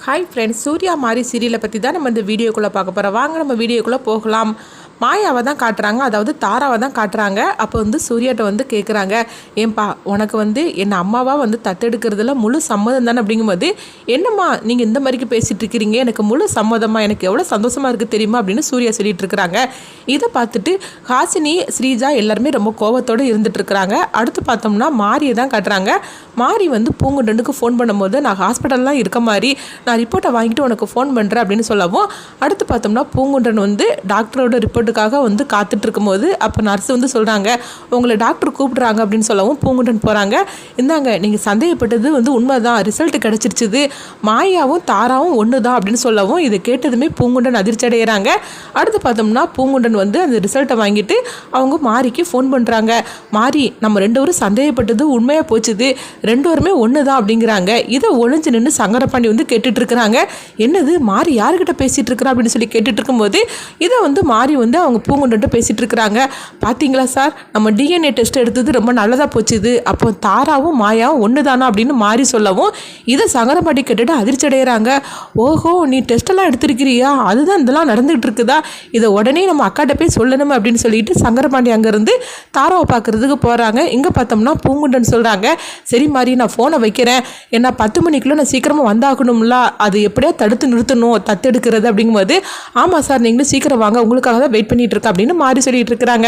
Hi friends, Surya மாரி சீரியலை பற்றி தான் நம்ம இந்த வீடியோக்குள்ளே பார்க்க போகிறோம். வாங்க நம்ம வீடியோக்குள்ளே போகலாம். மாயாவை தான் காட்டுறாங்க, அதாவது தாராவை தான் காட்டுறாங்க. அப்போ சூர்யாட்ட கேட்குறாங்க, ஏன்பா உனக்கு என்னை அம்மாவாக தத்தெடுக்கிறதுல முழு சம்மதம் தானே அப்படிங்கும்போது, என்னம்மா நீங்கள் இந்த மாதிரிக்கு பேசிகிட்டு இருக்கிறீங்க, எனக்கு முழு சம்மதமாக, எனக்கு எவ்வளோ சந்தோஷமாக இருக்குது தெரியுமா அப்படின்னு சூர்யா சொல்லிட்டு இருக்கிறாங்க. இதை பார்த்துட்டு ஹாசினி, ஸ்ரீஜா எல்லாருமே ரொம்ப கோபத்தோடு இருந்துகிட்ருக்குறாங்க. அடுத்து பார்த்தோம்னா மாரியை தான் காட்டுறாங்க. மாரி பூங்குண்டனுக்கு ஃபோன் பண்ணும்போது, நான் ஹாஸ்பிட்டல்லாம் இருக்க மாதிரி, நான் ரிப்போர்ட்டை வாங்கிட்டு உனக்கு ஃபோன் பண்ணுறேன் அப்படின்னு சொல்லவும், அடுத்து பார்த்தோம்னா பூங்குண்டன் டாக்டரோட ரிப்போர்ட்டுக்காக காத்துட்டு இருக்கும்போது, அப்போ நர்ஸ் சொல்கிறாங்க, உங்களை டாக்டர் கூப்பிட்றாங்க அப்படின்னு சொல்லவும் பூங்குண்டன் போகிறாங்க. இந்தாங்க, நீங்கள் சந்தேகப்பட்டது உண்மைதான், ரிசல்ட் கிடச்சிருச்சுது, மாயாவும் தாராவும் ஒன்று தான் அப்படின்னு சொல்லவும், இதை கேட்டதுமே பூங்குண்டன் அதிர்ச்சி அடைகிறாங்க. அடுத்து பார்த்தோம்னா பூங்குண்டன் அந்த ரிசல்ட்டை வாங்கிட்டு அவங்க மாரிக்கு ஃபோன் பண்ணுறாங்க. மாரி, நம்ம ரெண்டு பேரும் சந்தேகப்பட்டது உண்மையாக போச்சுது, ரெண்டு பேருமே ஒன்று தான் அப்படிங்கிறாங்க. இதை ஒளிஞ்சு நின்று சங்கரபாண்டி கேட்டுட்டு இருக்கிறாங்க. என்னது, மாரி யாருக்கிட்ட பேசிகிட்டு இருக்கிறா அப்படின்னு சொல்லி கேட்டுட்டு இருக்கும்போது, இதை மாரி அவங்க பூங்குண்டன்ட்டு பேசிகிட்டு இருக்கிறாங்க. பார்த்தீங்களா சார், நம்ம டிஎன்ஏ டெஸ்ட் எடுத்தது ரொம்ப நல்லதாக போச்சுது, அப்போ தாராவும் மாயாவும் ஒன்று தானா அப்படின்னு மாரி சொல்லவும், இதை சங்கரபாண்டி கேட்டுட்டு அதிர்ச்சி அடைகிறாங்க. ஓஹோ, நீ டெஸ்ட்டெல்லாம் எடுத்திருக்கிறியா, அதுதான் இதெல்லாம் நடந்துகிட்டு இருக்குதா, இதை உடனே நம்ம அக்காட்ட போய் சொல்லணும் அப்படின்னு சொல்லிட்டு சங்கரபாண்டி அங்கேருந்து தாராவை பார்க்குறதுக்கு போகிறாங்க. இங்கே பார்த்தோம்னா பூங்குண்டன் சொல்கிறாங்க, சரி மாதிரி நான் ஃபோனை வைக்கிறேன், ஏன்னா 10 மணிக்குள்ளே நான் சீக்கிரமாக வந்தாகணும்ல, அது எப்படியா தடுத்து நிறுத்தணும் தத்தெடுக்கிறது அப்படிங்கும்போது, ஆமாம் சார் நீங்களும் சீக்கிரம் வாங்க, உங்களுக்காக தான் வெயிட் பண்ணிட்டு இருக்கா அப்படின்னு மாறி சொல்லிட்டு இருக்கிறாங்க.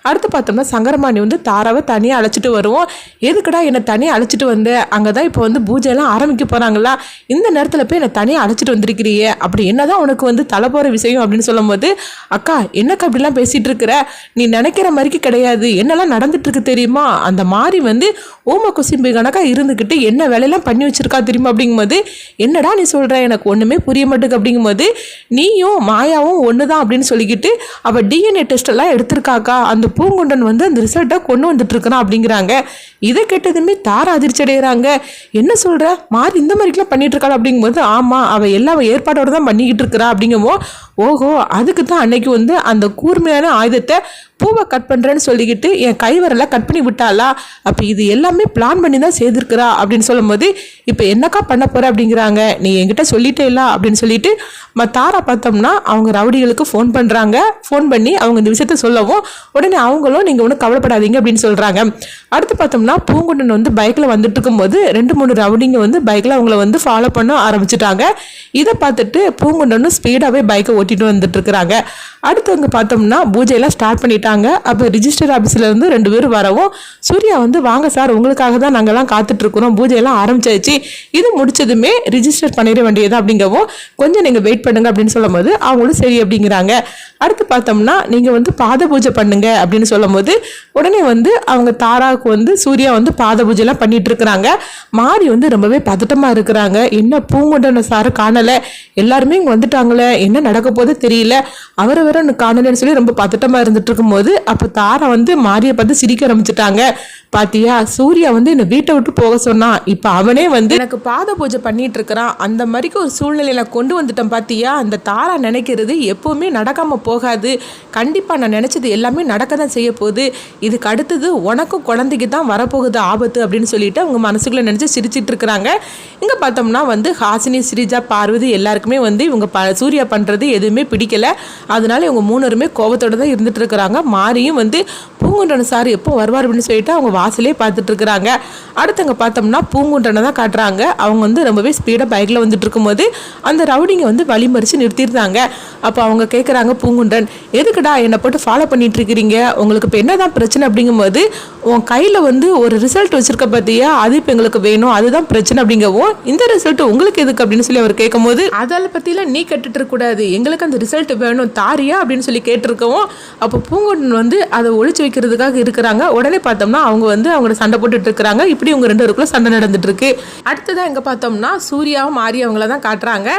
அடுத்து பார்த்தோம்னா சங்கரபாணி தாராவை தனியாக அழைச்சிட்டு வருவோம். எதுக்குடா என்னை தனியாக அழைச்சிட்டு வந்த, அங்கே தான் இப்போ பூஜையெல்லாம் ஆரம்பிக்க போகிறாங்களா, இந்த நேரத்தில் போய் என்னை தனியாக அழைச்சிட்டு வந்திருக்கிறியே, அப்படி என்னதான் உனக்கு தலை போகிற விஷயம் அப்படின்னு சொல்லும்போது, அக்கா என்னக்கா அப்படிலாம் பேசிகிட்டு இருக்கிற, நீ நினைக்கிற மாதிரிக்கு கிடையாது, என்னெல்லாம் நடந்துட்டு இருக்கு தெரியுமா, அந்த மாதிரி ஓம குசிம்பு கணக்காக இருந்துக்கிட்டு என்ன வேலையெல்லாம் பண்ணி வச்சிருக்கா தெரியுமா அப்படிங்கும்போது, என்னடா நீ சொல்கிற, எனக்கு ஒன்றுமே புரிய மாட்டேங்குது அப்படிங்கும்போது, நீயும் மாயாவும் ஒன்று தான் அப்படின்னு சொல்லிக்கிட்டு அவள் டிஎன்ஏ டெஸ்ட் எல்லாம் எடுத்திருக்காக்கா, அந்த பூங்குண்டன் அந்த ரிசல்ட்டை கொண்டு வந்துட்டு இருக்கிறான் அப்படிங்கிறாங்க. இதை கேட்டதுமே தாரா அதிர்ச்சி அடைகிறாங்க. என்ன சொல்கிற, மாறி இந்த மாதிரிக்கெல்லாம் பண்ணிட்டு இருக்காள் அப்படிங்கும்போது, ஆமாம் அவள் எல்லா ஏற்பாடோடு தான் பண்ணிக்கிட்டு இருக்கிறா அப்படிங்கமோ, ஓஹோ அதுக்கு தான் அன்னைக்கு அந்த கூர்மையான ஆயுதத்தை பூவை கட் பண்ணுறேன்னு சொல்லிக்கிட்டு என் கைவரெல்லாம் கட் பண்ணி விட்டாளா, அப்போ இது எல்லாமே பிளான் பண்ணி தான் செய்திருக்கிறா அப்படின்னு சொல்லும்போது, இப்போ என்னக்கா பண்ண போகிற அப்படிங்கிறாங்க. நீ என்கிட்ட சொல்லிட்டே இல்லை அப்படின்னு சொல்லிட்டு தாரா பார்த்தோம்னா அவங்க ரவுடிகளுக்கு ஃபோன் பண்ணுறாங்க. ஃபோன் பண்ணி அவங்க இந்த விஷயத்த சொல்லவும், உடனே அவங்களும் நீங்கள் ஒன்றும் கவலைப்படாதீங்க அப்படின்னு சொல்கிறாங்க. அடுத்து பார்த்தோம்னா பூங்குண்டன் பைக்கில் வந்துட்டு இருக்கும்போது 2-3 ரவுடிங்க பைக்கில் அவங்கள ஃபாலோ பண்ண ஆரம்பிச்சுட்டாங்க. இதை பார்த்துட்டு பூங்குண்டனும் ஸ்பீடாகவே பைக்கை ஓட்டிட்டு வந்துட்டு இருக்கிறாங்க. அடுத்தவங்க பார்த்தோம்னா பூஜையெல்லாம் ஸ்டார்ட் பண்ணிட்டாங்க. அப்போ ரிஜிஸ்டர் ஆஃபீஸ்லேருந்து 2 பேர் வரவும், சூர்யா வாங்க சார் உங்களுக்காக தான் நாங்கள்லாம் காத்துட்ருக்குறோம், பூஜையெல்லாம் ஆரம்பிச்சாச்சு, இது முடிச்சதுமே ரிஜிஸ்டர் பண்ணிட வேண்டியது அப்படிங்கவும், கொஞ்சம் நீங்கள் வெயிட் பண்ணுங்க அப்படின்னு சொல்லும் போது அவங்களும் சரி அப்படிங்கிறாங்க. அடுத்து பார்த்தோம்னா நீங்கள் பாத பூஜை பண்ணுங்க அப்படின்னு சொல்லும் போது, உடனே அவங்க தாராவுக்கு சூர்யா பாத பூஜைலாம் பண்ணிட்டு இருக்கிறாங்க. மாறி ரொம்பவே பதட்டமாக இருக்கிறாங்க. என்ன பூங்குண்டன சார் காணலை, எல்லாருமே இங்கே வந்துட்டாங்களே, என்ன நடக்க போதே தெரியல, அவரை வேற காணலன்னு சொல்லி ரொம்ப பதட்டமாக இருந்துட்டு இருக்கும்போது, அப்போ தாரா மாரியை பார்த்து சிரிக்க ஆரம்பிச்சுட்டாங்க. பாத்தியா, சூர்யா என்னை வீட்டை விட்டு போக சொன்னான், இப்போ அவனே எனக்கு பாத பூஜை பண்ணிட்டு இருக்கிறான், அந்த மாதிரிக்கு ஒரு சூழ்நிலையில கொண்டு வந்துட்டேன் பாத்தியா, அந்த தாரா நினைக்கிறது எப்பவுமே நடக்காம போகாது, கண்டிப்பா நான் நினைச்சது எல்லாமே நடக்க தான் செய்ய போகுது, இதுக்கு அடுத்தது உனக்கும் குழந்தைக்கு தான் வரப்போகுது ஆபத்து அப்படின்னு சொல்லிட்டு அவங்க மனசுக்குள்ள நினைச்சு சிரிச்சிட்டு இருக்கிறாங்க. இங்க பார்த்தோம்னா ஹாசினி, ஸ்ரீஜா, பார்வதி எல்லாருக்குமே இவங்க சூர்யா பண்றது எதுவுமே பிடிக்கல. அதனால இவங்க 3 பேருமே கோபத்தோட தான் இருந்துட்டு இருக்கிறாங்க. மாரியும் பூங்குண்டன் சார் எப்போ வருவார் அப்படின்னு சொல்லிட்டு அவங்க வாசலே பார்த்துட்டு இருக்கிறாங்க. அடுத்தவங்க பார்த்தோம்னா பூங்குண்டனை தான் காட்டுறாங்க. அவங்க ரொம்பவே ஸ்பீடாக பைக்கில் வந்துட்டு இருக்கும்போது அந்த ரவுடிங்க வழிமறிச்சு நிறுத்திடுறாங்க. அப்போ அவங்க கேட்குறாங்க, பூங்குண்டன் எதுக்குடா என்னை போட்டு ஃபாலோ பண்ணிட்டு இருக்கிறீங்க, உங்களுக்கு இப்போ என்னதான் பிரச்சனை அப்படிங்கும்போது, உன் கையில் ஒரு ரிசல்ட் வச்சிருக்க பார்த்தியா, அது இப்போ எங்களுக்கு வேணும், அதுதான் பிரச்சனை அப்படிங்கவும், இந்த ரிசல்ட் உங்களுக்கு எதுக்கு அப்படின்னு சொல்லி அவர் கேட்கும்போது, அதில் பற்றிலாம் நீ கேட்டுட்டு இருக்கக்கூடாது, எங்களுக்கு அந்த ரிசல்ட் வேணும் தாரியா அப்படின்னு சொல்லி கேட்டிருக்கவும், அப்போ பூங்குண்டன் அதை ஒழிச்சு வைக்கிறதுக்காக இருக்கிறாங்க. உடனே பார்த்தோம்னா அவங்க அவங்கள சண்டை போட்டுட்டு இருக்கிறாங்க. இப்படி உங்க 2 பேருக்குள்ள சண்டை நடந்துட்டு இருக்கு. அடுத்ததான் எங்க பார்த்தோம்னா சூர்யாவும் மாரி அவங்கள தான் காட்டுறாங்க.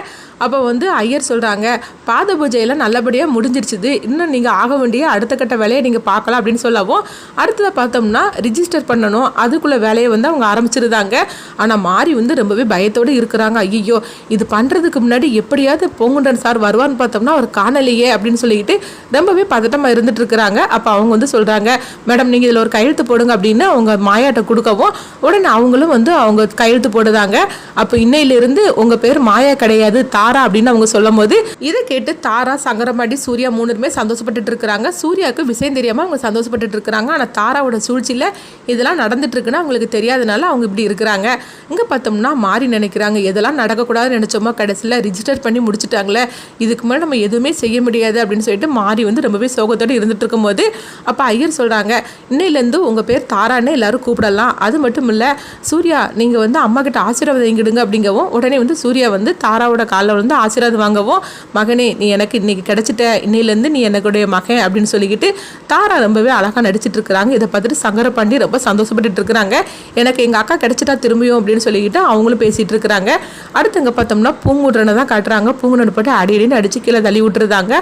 அப்போ வந்து ஐயர் சொல்கிறாங்க, பாத பூஜையெல்லாம் நல்லபடியாக முடிஞ்சிருச்சுது, இன்னும் நீங்கள் ஆக வேண்டிய அடுத்த கட்ட வேலையை நீங்கள் பார்க்கலாம் அப்படின்னு சொல்லவும், அடுத்ததை பார்த்தோம்னா ரிஜிஸ்டர் பண்ணணும், அதுக்குள்ளே வேலையை வந்து அவங்க ஆரம்பிச்சிருந்தாங்க. ஆனால் மாறி வந்து ரொம்பவே பயத்தோடு இருக்கிறாங்க. ஐயோ இது பண்ணுறதுக்கு முன்னாடி எப்படியாவது பூங்குன்றன் சார் வருவான்னு பார்த்தோம்னா அவர் காணலையே அப்படின்னு சொல்லிக்கிட்டு ரொம்பவே பதட்டமாக இருந்துட்டு இருக்கிறாங்க. அப்போ அவங்க வந்து சொல்கிறாங்க, மேடம் நீங்கள் இதில் ஒரு கையெழுத்து போடுங்க அப்படின்னு அவங்க மாயாட்ட கொடுக்கவும், உடனே அவங்களும் வந்து அவங்க கையெழுத்து போடுதாங்க. அப்போ இன்னையிலிருந்து உங்கள் பேர் மாயா கிடையாது தாரா அப்படின்னு அவங்க சொல்லும் போது இதை கேட்டு தாரா, சங்கரமாடி, சூர்யா 3 சந்தோஷப்பட்டுட்டு இருக்கிறாங்க. சூர்யாவுக்கு விஷயம் தெரியாமல் அவங்க சந்தோஷப்பட்டுட்டு இருக்கிறாங்க. ஆனால் தாராவோட சூழ்ச்சியில் இதெல்லாம் நடந்துட்டு இருக்குன்னு அவங்களுக்கு தெரியாதனால அவங்க இப்படி இருக்கிறாங்க. இங்கே பார்த்தோம்னா மாறி நினைக்கிறாங்க, எதெல்லாம் நடக்கக்கூடாதுன்னு நினச்சோமோ கடைசியில் ரிஜிஸ்டர் பண்ணி முடிச்சுட்டாங்களே, இதுக்கு மேலே நம்ம எதுவுமே செய்ய முடியாது அப்படின்னு சொல்லிட்டு மாறி வந்து ரொம்பவே சோகத்தோடு இருந்துட்டு இருக்கும்போது அப்போ ஐயர் சொல்கிறாங்க, இன்னையிலேருந்து உங்கள் பேர் தாரான்னு எல்லாரும் கூப்பிடலாம். அது மட்டும் இல்லை சூர்யா நீங்கள் வந்து அம்மா கிட்ட ஆசீர்வாதம் எங்கிடுங்க அப்படிங்கவும், உடனே வந்து சூர்யா வந்து தாராவோட காலில் வந்து ஆசீர்வாதம் வாங்கவும், மகனே நீ எனக்கு இன்னைக்கு கிடைச்சிட்ட, இன்னையிலேருந்து நீ எனக்குடைய மகன் அப்படின்னு சொல்லிக்கிட்டு தாரா ரொம்பவே அழகாக நடிச்சிட்டு இருக்கிறாங்க. இதை பார்த்துட்டு சங்கரபாண்டி ரொம்ப சந்தோஷப்பட்டு இருக்கிறாங்க. எனக்கு எங்கள் அக்கா கிடைச்சிட்டா திரும்பியும் அப்படின்னு சொல்லிக்கிட்டு அவங்களும் பேசிகிட்டு இருக்கிறாங்க. அடுத்தங்க பார்த்தோம்னா பூங்குன்றனை தான் காட்டுறாங்க. பூங்குன்றனை போட்டு அடின்னு அடித்து கீழே தள்ளி விட்டுருந்தாங்க.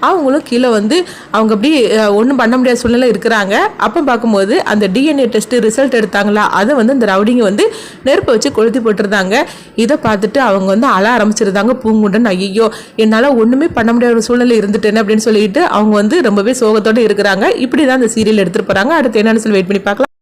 அவங்களும் கீழே வந்து அவங்க அப்படி ஒன்றும் பண்ண முடியாத சூழ்நிலை இருக்கிறாங்க. அப்போ பார்க்கும்போது அந்த டிஎன்ஏ டெஸ்ட்டு ரிசல்ட் எடுத்தாங்களா, அதை வந்து இந்த ரவுடிங்க வந்து நெருப்பை வச்சு கொளுத்தி போட்டுருந்தாங்க. இதை பார்த்துட்டு அவங்க வந்து அழ ஆரம்பிச்சிருந்தாங்க. பூங்குன்றன் ஐயோ என்னால் ஒன்றுமே பண்ண முடியாத ஒரு சூழ்நிலை இருந்துட்டேன்னு அப்படின்னு சொல்லிட்டு அவங்க வந்து ரொம்பவே சோகத்தோடு இருக்கிறாங்க. இப்படி தான் இந்த சீரியல் எடுத்துகிட்டு போகிறாங்க. அடுத்து என்னன்னு சொல்லி வெயிட் பண்ணி பார்க்கலாம்.